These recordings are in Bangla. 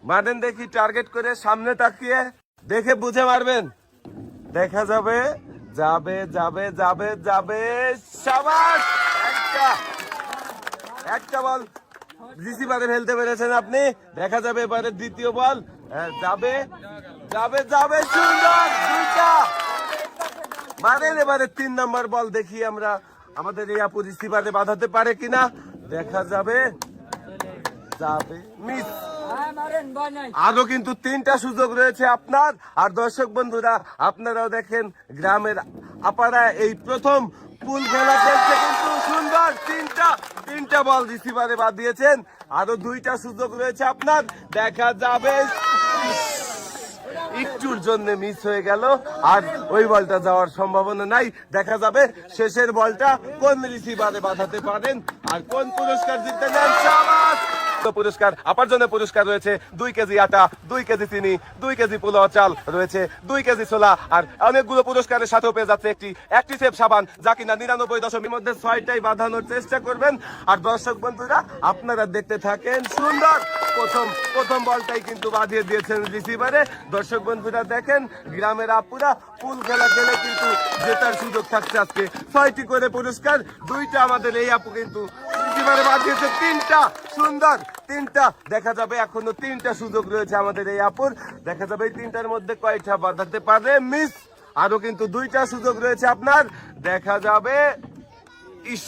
মারেন দেখি, টার্গেট করে সামনে তাকিয়ে দেখে বুঝে মারবেন। দেখা যাবে, যাবে যাবে যাবে যাবে, শাবাশ! একটা বল রিসিভারে ফেলতে পেরেছেন আপনি। দেখা যাবে এবারে দ্বিতীয় বল, যাবে যাবে যাবে, সুন্দর, দুইটা মারেন। এবারে 3 নম্বর বল দেখি আমরা আমাদের এই আপু রিসিভারে বাঁধাতে পারে কিনা, দেখা যাবে, যাবে, মিস। আরো কিন্তু 3টা সুযোগ রয়েছে আপনার। আর দর্শক বন্ধুরা, আপনারাও দেখেন গ্রামের আপারা এই প্রথম পুল খেলা খেলছে, কিন্তু সুন্দর তিনটা বল রিসিভারে বাদ দিয়েছেন। আরো 2টা সুযোগ রয়েছে আপনার, দেখা যাবে, একটুর জন্য মিস হয়ে গেল। আর ওই বলটা যাওয়ার সম্ভাবনা নাই। দেখা যাবে শেষের বলটা কোন রিসিভারে বাঁধাতে পারেন আর কোন পুরস্কার জিততে নেন। পুরস্কার আপার জন্য পুরস্কার রয়েছে 2 কেজি আটা, 2 কেজি চিনি, 2 কেজি পোলাও চাল রয়েছে, 2 কেজি ছোলা, আর অনেকগুলো পুরস্কারের সাথেও পেয়ে যাচ্ছে একটি অ্যাক্টিসেভ সাবান, যা কিনা 99.0 মধ্যে 6টাই বাঁধানোর চেষ্টা করবেন। আর দর্শক বন্ধুরা, আপনারা দেখতে থাকেন, সুন্দর প্রথম বলটাই কিন্তু বাঁধিয়ে দিয়েছেন রিসিভারে। দর্শক বন্ধুরা দেখেন, গ্রামের আপুরা পুল খেলা খেলে কিন্তু জেতার সুযোগ থাকছে আজকে। 6টি করে পুরস্কার, 2টা আমাদের এই আপু কিন্তু রিসিভারে বাঁধিয়েছে, 3টা, সুন্দর 3টা। দেখা যাবে এখনো 3টা সুযোগ রয়েছে আমাদের এই আপুর। দেখা যাবে এই 3টার মধ্যে কয়টা বাঁধাতে পারে, মিস। আরো কিন্তু 2টা সুযোগ রয়েছে আপনার, দেখা যাবে, ইস,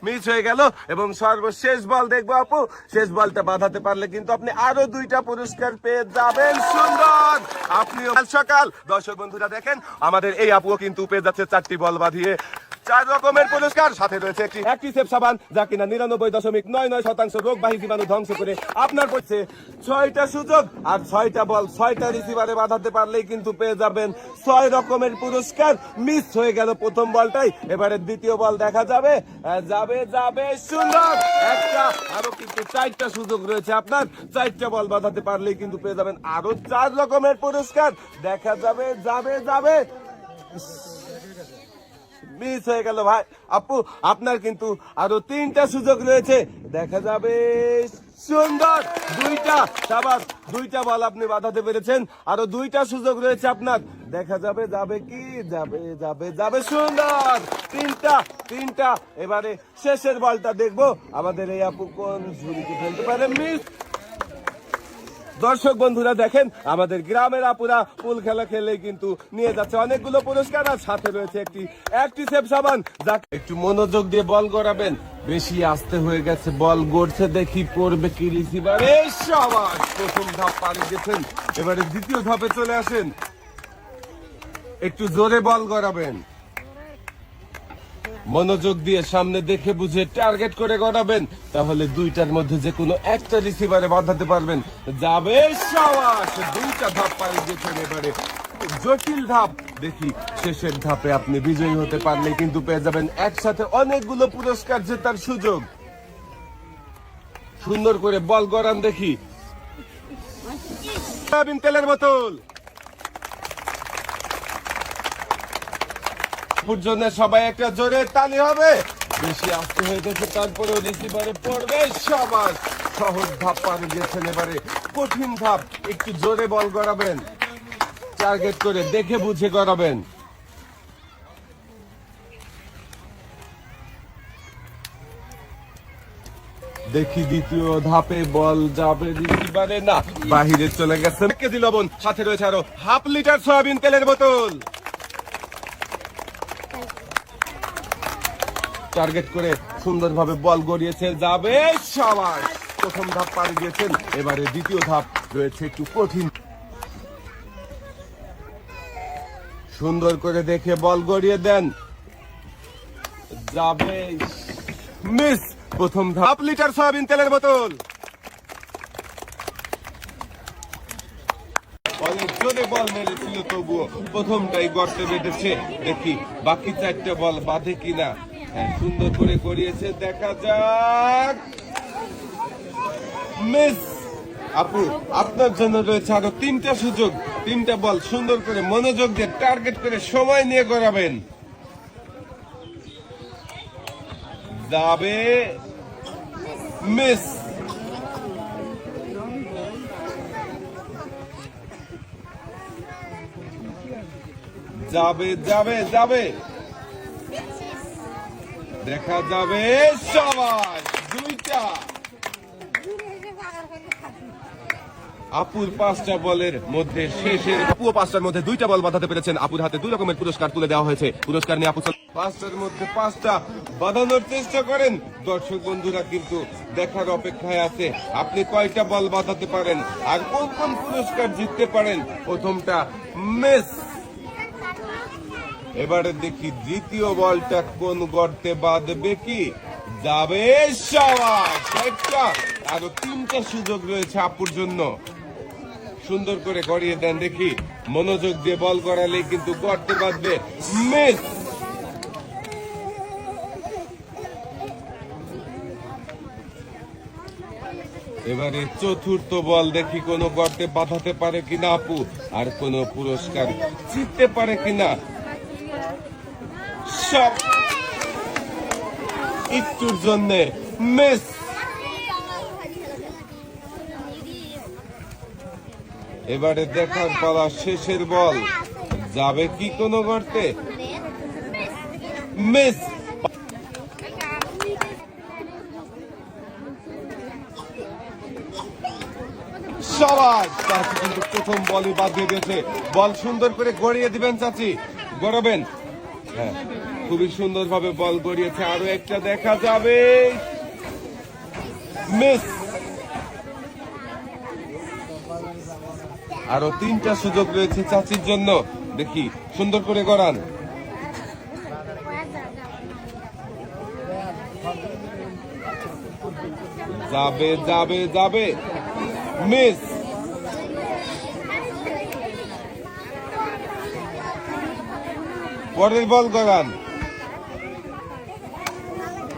মিস হয়ে গেল। এবং সর্বশেষ বল দেখবো আপু, শেষ বলটা বাঁধাতে পারলে কিন্তু আপনি আরো 2টা পুরস্কার পেয়ে যাবেন। সুন্দর, আপনিও সকাল। দর্শক বন্ধুরা দেখেন, আমাদের এই আপুও কিন্তু পেয়ে যাচ্ছে 4টি বল বাঁধিয়ে 4 রকমের পুরস্কার। সাথে রয়েছে একটি অ্যাক্টিসেভ সাবান, যা কিনা 99.99% রোগবাহী জীবাণু ধ্বংস করে। আপনার পড়ছে 6টা সুযোগ আর 6টা বল, 6টা রিসিভারে বাঁধাতে পারলেই কিন্তু পেয়ে যাবেন 6 রকমের পুরস্কার। মিস হয়ে গেল প্রথম বলটাই। এবারে দ্বিতীয় বল দেখা যাবে, যাবে যাবে, সুন্দর একটা। আরো কিন্তু 4টা সুযোগ রয়েছে আপনার, 4টা বল বাঁধাতে পারলেই কিন্তু পেয়ে যাবেন আরো 4 রকমের পুরস্কার। দেখা যাবে, যাবে যাবে, মিস হয়ে গেল ভাই। আপু, আপনার কিন্তু আরো 3টা সুযোগ রয়েছে, দেখা যাবে, সুন্দর, 2টা, সাবাস, 2টা বল আপনি বাঁধাতে পেরেছেন। আরো 2টা সুযোগ রয়েছে আপনার, দেখা যাবে, যাবে কি, যাবে যাবে যাবে, সুন্দর, 3টা। এবারে শেষের বলটা দেখবো আমাদের এই আপু কোন ঝুড়িতে ফেলতে পারে, মিস। দর্শক বন্ধুরা দেখেন, আমাদের গ্রামের আপুরা পুল খেলা খেলে কিন্তু নিয়ে যাচ্ছে অনেকগুলো পুরস্কার। আর সাথে রয়েছে একটি অ্যাক্টিসেভ সাবান, যা একটু মনোযোগ দিয়ে বল গড়াবেন। বেশি আস্তে হয়ে গেছে, বল গড়ছে, দেখি পড়বে কি রিসিভারে। শাবাশ, প্রথম ধাপ পাড়ি দিয়েছেন। এবারে দ্বিতীয় ধাপে চলে আসেন, একটু জোরে বল গড়াবেন, মনোযোগ দিয়ে সামনে দেখে বুঝে টার্গেট করে গড়াবেন। তাহলে 2টার মধ্যে যে কোনো একটা রিসিভারে বাঁধাতে পারবেন। যাবে, শাবাশ, 2টা ধাপ পাড়ি দিয়েছেন। এবারে জটিল ধাপ, দেখি শেষের ধাপে আপনি বিজয়ী হতে পারলে কিন্তু পেয়ে যাবেন একসাথে অনেকগুলো পুরস্কার জেতার সুযোগ। সুন্দর করে বল গড়ান দেখি। সয়াবিন তেলের বোতল জন্য সবাই একটা জোরে তালি হবে। বেশি আস্তে হয়ে গেছে, তারপরেও রিসিভারে পড়বে। সবাই সহজ ধাপ পাড়ি দিয়েছেন। এবারে কঠিন ধাপ, একটু জোরে বল গড়াবেন, টার্গেট করে দেখে বুঝে গড়াবেন। দেখি দ্বিতীয় ধাপে বল যাবে রিসিভারে, না, বাহিরে চলে গেছে। 1 কেজি লবণ, সাথে রয়েছে আরো হাফ লিটার সয়াবিন তেলের বোতল। টার্গেট করে সুন্দরভাবে বল গড়িয়েছে, যাবে, সবাই প্রথম ধাপ পাড়ি দিয়েছেন। এবারে দ্বিতীয় ধাপ রয়েছে একটু কঠিন। সুন্দর করে দেখে বল গড়িয়ে দেন, যাবে, মিস। প্রথম ধাপ, হাফ লিটার সয়াবিন তেলের বোতল। অনেক জোরে বল মেরেছিল, তবুও প্রথমটাই গর্তে বেঁধেছে। দেখি বাকি 4টে বল বাঁধে কিনা। সুন্দর করে করিয়েছে, দেখা যাক, মিস। আপু, আপনার জন্য রয়েছে আরো 3টা সুযোগ, 3টা বল সুন্দর করে মনোযোগ দিয়ে টার্গেট করে সময় নিয়ে গড়াবেন। যাবে, মিস। যাবে যাবে যাবে, দেখা যাবে। সবাই দুইটা। আপুর 5টা বলের মধ্যে শেষের আপুও 5টার মধ্যে 2টা বল বাঁধাতে পেরেছেন। আপুর হাতে 2 রকমের পুরস্কার তুলে দেওয়া হয়েছে। পুরস্কার নিয়ে আপু 5টার মধ্যে 5টা বাঁধানোর চেষ্টা করেন। দর্শক বন্ধুরা কিন্তু দেখার অপেক্ষায় আছে আপনি কয়টা বল বাঁধাতে পারেন আর কোন কোন পুরস্কার জিততে পারেন। প্রথমটা মিস। এবারে দেখি দ্বিতীয় বলটা কোন গর্তে বাঁধবে কি, যাবে। সাবাস, একটা। আরো 3টা সুযোগ রয়েছে আপুর জন্য। সুন্দর করে গড়িয়ে দেন দেখি, মনোযোগ দিয়ে বল করালে কিন্তু গর্তে বাঁধবে। মিস। এবারে চতুর্থ বল দেখি কোন গর্তে বাঁধাতে পারে কিনা আপু, আর কোন পুরস্কার জিততে পারে কিনা। সব একটুর জন্য মিস। এবারে দেখার পালা, শেষের বল যাবে কি কোন গর্তে, মিস। সবাই চাচি কিন্তু প্রথম বলই বাদ দিয়ে দিয়েছে। বল সুন্দর করে গড়িয়ে দিবেন চাচি, গড়াবেন। হ্যাঁ, খুবই সুন্দর ভাবে বল গড়িয়েছে। আরো একটা দেখা যাবে, মিস। আরো 3টা সুযোগ রয়েছে চাচির জন্য, দেখি সুন্দর করে গড়ান। যাবে যাবে যাবে, মিস। পরের বল গড়ান।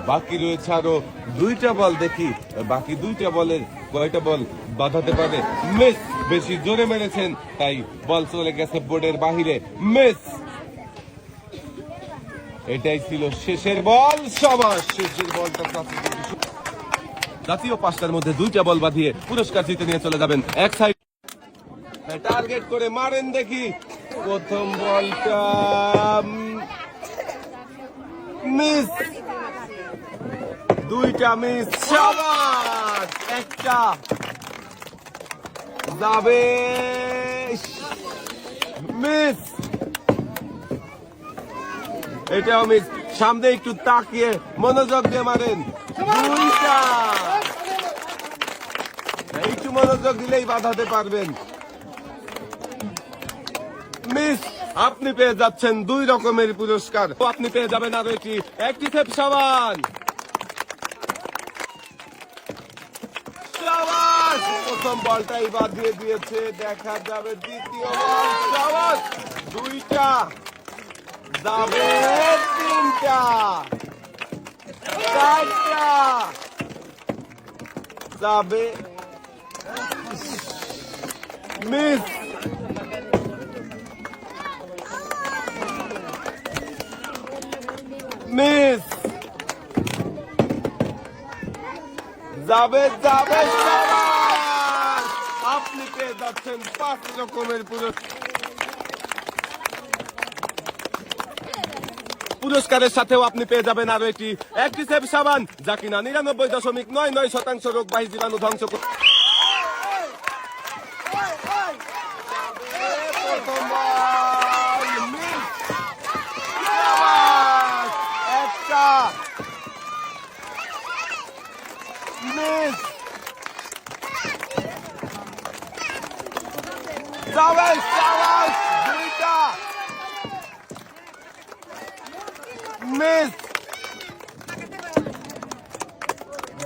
বাকি রয়েছে আরো 2টা বল, দেখি বাকি 2টা বলের কয়টা বল বাঁধাতে পারে। মিস। বেশি জোরে মেরেছেন তাই বল চলে গেছে বোর্ডের বাহিরে, মিস। এটাই ছিল শেষের বল। সবার শেষের বলটা জাতীয় 5টার মধ্যে 2টা বল বাঁধিয়ে পুরস্কার জিতে নিয়ে চলে যাবেন। এক সাইড টার্গেট করে মারেন দেখি। প্রথম বলটা মিস, 2টা মিস। সবার একটা যাবে, মিস। এটাও মিস। সামনে একটু তাকিয়ে মনোযোগ দিয়ে মারেন। 2টা। একটু মনোযোগ দিলেই বাঁধাতে পারবেন। মিস। আপনি পেয়ে যাচ্ছেন 2 রকমের পুরস্কার। আপনি পেয়ে যাবেন আরো একটি সেফ সাবান। প্রথম বলটাই বাদ দিয়ে দিয়েছে, দেখা যাবে দ্বিতীয় বল। সাবাস, 2টা যাবে, 3টা, 4টা যাবে, মিস। মিস। যাবে যাবে, আপনি পেয়ে যাচ্ছেন 5 রকমের পুরস্কারের সাথেও আপনি পেয়ে যাবেন আরো একটি সেফ সাবান, যা কিনা 99.99% রোগবাহী জীবাণু ধ্বংস করে। একটা মিস। যাবে, 2টা মিস।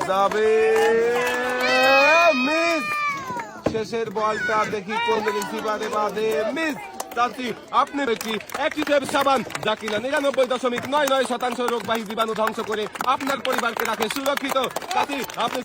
যাবে, মিস। শেষের বলটা দেখি কোন রিসিভারে বাঁধে, মিস। চাচি আপনি একটি সাবান, যা কিনা 99.99% রোগবাহী জীবাণু ধ্বংস করে আপনার পরিবারকে রাখে সুরক্ষিত। চাচি আপনি